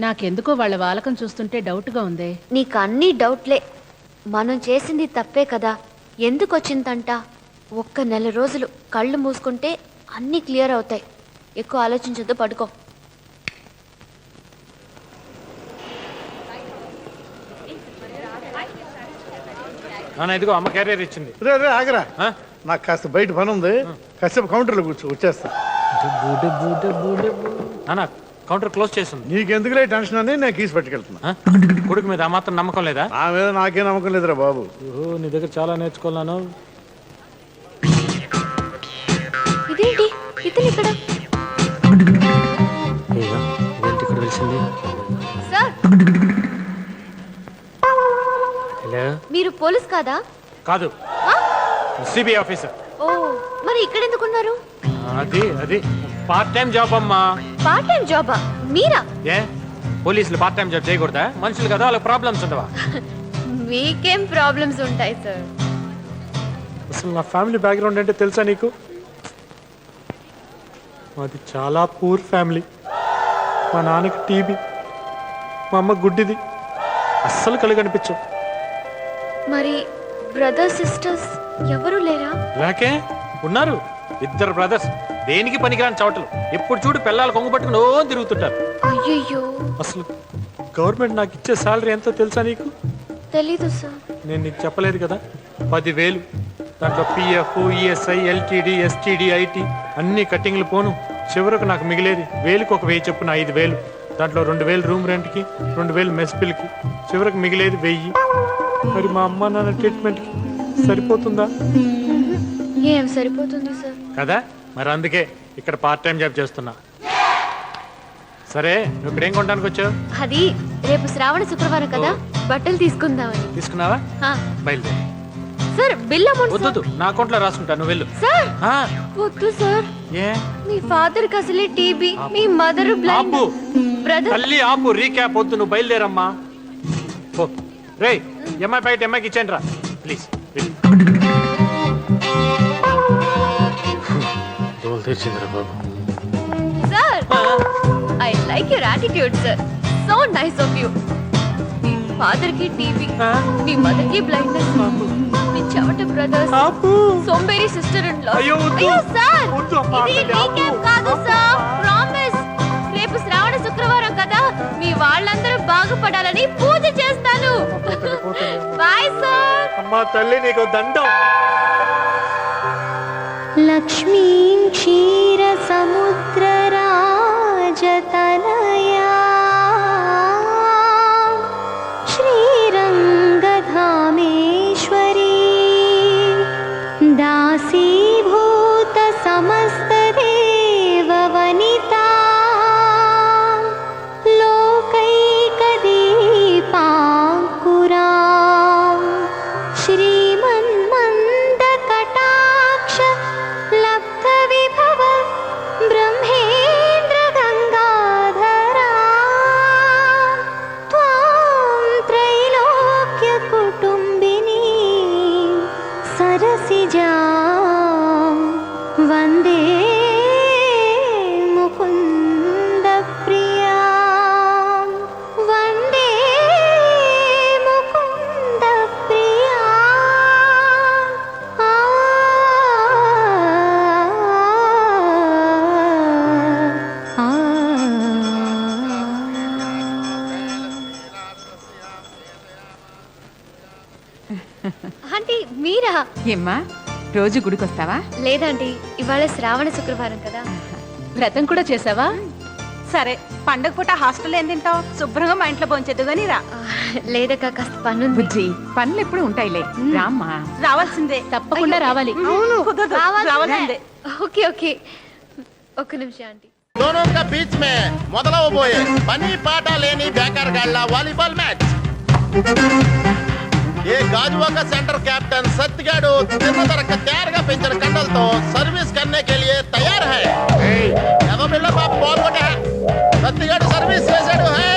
నాకెందుకో వాళ్ళ వాలకం చూస్తుంటే డౌట్గా ఉందే. నీకు అన్నీ డౌట్లే. మనం చేసింది తప్పే కదా, ఎందుకు వచ్చిందంట? ఒక్క నెల రోజులు కళ్ళు మూసుకుంటే అన్నీ క్లియర్ అవుతాయి. ఎక్కువ ఆలోచించొద్దు, పడుకో. ఇదిగో అమ్మ క్యారియర్ ఇచ్చింది. రే ఆగరా, నాకు కాస్త బయట పని ఉంది, కాసేపు కౌంటర్లో వచ్చేస్తా. నాన్న కౌంటర్ క్లోజ్ చేస్తుంది. నీకెందుకులే టెన్షన్ అని నేను కీసి పట్టుకెళ్తున్నా. కొడుకు మీద ఆ మాత్రం నమ్మకం లేదా? నా మీద నాకే నమ్మకం లేదురా బాబు. నీ దగ్గర చాలా నేర్చుకున్నాను. ఇదేంటి ఇతను ఇక్కడ? ఏంటి ఇక్కడ తెలిసింది? సార్, హలో, మీరు పోలీస్ కాదా? కాదు, సిబిఐ ఆఫీసర్. ఓ, మరి ఇక్కడ ఎందుకున్నారు? అది పార్ట్ టైం జాబ్ అమ్మా. పార్ట్ టైం జాబా? మీరా? ఏ పోలీసులు పార్ట్ టైం జాబ్ చేయకూడదా? మనుషులు కదా, వాళ్ళకి ప్రాబ్లమ్స్ ఉండవా? మీకేం ప్రాబ్లమ్స్ ఉంటాయి సార్? అసలు నా ఫ్యామిలీ బ్యాక్గ్రౌండ్ అంటే తెలుసా నీకు? మాది చాలా పూర్ ఫ్యామిలీ. మా నాన్నకి టీబీ, మా అమ్మ గుడ్డిది, అస్సలు కళ్ళు కనిపించవు. మరి బ్రదర్స్ సిస్టర్స్ ఎవరు లేరా? లేకే ఉన్నారు, 2 బ్రదర్స్. దేనికి పనికిరాని చవటలు. ఎప్పుడు చూడు పిల్లలు కొంగు పట్టుకుని ఓ తిరుగుతుంటారు. అయ్యయ్యో. అసలు గవర్నమెంట్ నాకు ఇచ్చే శాలరీ ఎంతో తెలుసా నీకు? తెలీదు సార్. నేను నీకు చెప్పలేదు కదా, 10,000. దాంట్లో PF, ESI, LTD, STD, IT అన్ని కట్టింగ్లు పోను. చివరకు నాకు మిగిలేది వేలుకు ఒక 1000 చొప్పున 5,000. దాంట్లో 2,000 రూమ్ రెంట్కి, 2,000 మెస్ బిల్కి, చివరకు మిగిలేది 1000. మరి మా అమ్మ నాన్న ట్రీట్మెంట్కి సరిపోతుందా? ఏం సరిపోతుంది సార్ కదా, మరి అందుకే ఇక్కడ పార్ట్ టైం జాబ్ చేస్తున్నా. సరే, నువ్వు ఇక్కడ ఏం కొనడానికి వచ్చావు? అది రేపు శ్రావణ శుక్రవారం కదా, బట్టలు తీసుకుందామని. తీసుకున్నావా? హా. బయలుదేరి. Sir, bill amount. వద్దు, నా అకౌంట్లో రాసుకుంటా, నువ్వు వెళ్ళు. సార్, వద్దు సార్. ఏ? మీ ఫాదర్ కి అసలే టీబీ, మీ మదర్ బ్లైండ్. ఆపు బ్రదర్, తల్లి ఆపు, రీక్యాప్ వద్దు, నువ్వు బయలుదేరమ్మా. ఓ రే, ఎంఐ బయట ఎంఐకి ఇచ్చేయండి రా ప్లీజ్. తెచ్చిందిరా బాబు. Sir, I like your attitude sir. So nice of you. మీ ఫాదర్ కి టీబీ, మీ మదర్ కి బ్లైండ్నెస్, మీ చెవట బ్రదర్స్, సోంబేరి సిస్టర్ ఇన్ లా. అయ్యో సార్, వద్దు అమ్మా, ఇది రీక్యాప్ కాదు సార్, ప్రామిస్. రేపు శ్రావణ శుక్రవారం కదా, మీ వాళ్ళందరూ బాగుపడాలని పూజ చేస్తాను. Bye sir. అమ్మా తల్లి, నీకు దండం. లక్ష్మీం క్షీర సముద్ర రాజతనయా శ్రీరంగధామేశ్వరీ దాసీభూత సమస్త దేవవనితా లోకైకదీపాంకురా శ్రీమన్మందకటాక్ష లబ్ధ విభవ బ్రహ్మేంద్ర గంగాధరా త్వాం త్రైలోక్య కుటుంబిని సరసిజా వందే ముకుంద ప్రియా, వందే ముకుంద ప్రియా. ఆంటీ, మీరా? ఏమ్మా, రోజు గుడికొస్తావా? లేదండి, ఇవాళ శ్రావణ శుక్రవారం కదా. వ్రతం కూడా చేసావా? సరే, పండగ పూట హాస్టల్లో ఏం తింటావు? శుభ్రంగా మా ఇంట్లో పోంచద్దు గానీ రా. లేదక్క, కాస్త పనుంది. బుజ్జి, పనులు ఎప్పుడు ఉంటాయిలే, రామ్మా. రావాల్సిందే, తప్పకుండా రావాలి. కుదరదు, రావాల్సిందే. ఓకే ఓకే, ఒక్క నిమిషం ఆంటీ. दोनों का बीच में మొదలవబోయే పని పాట లేని బేకార్ గాళ్ళ వాలీబాల్ మ్యాచ్. ఏ గాజువాక सेंटर कैप्टन सत्यगाడు తిన్నదరక తయారుగా పెంచిన కండలతో సర్వీస్ करने के लिए तैयार है. ఏదో బిల్ల బాబు బాల్ కొట్టా, సత్యగాడు సర్వీస్ చేశాడు. హై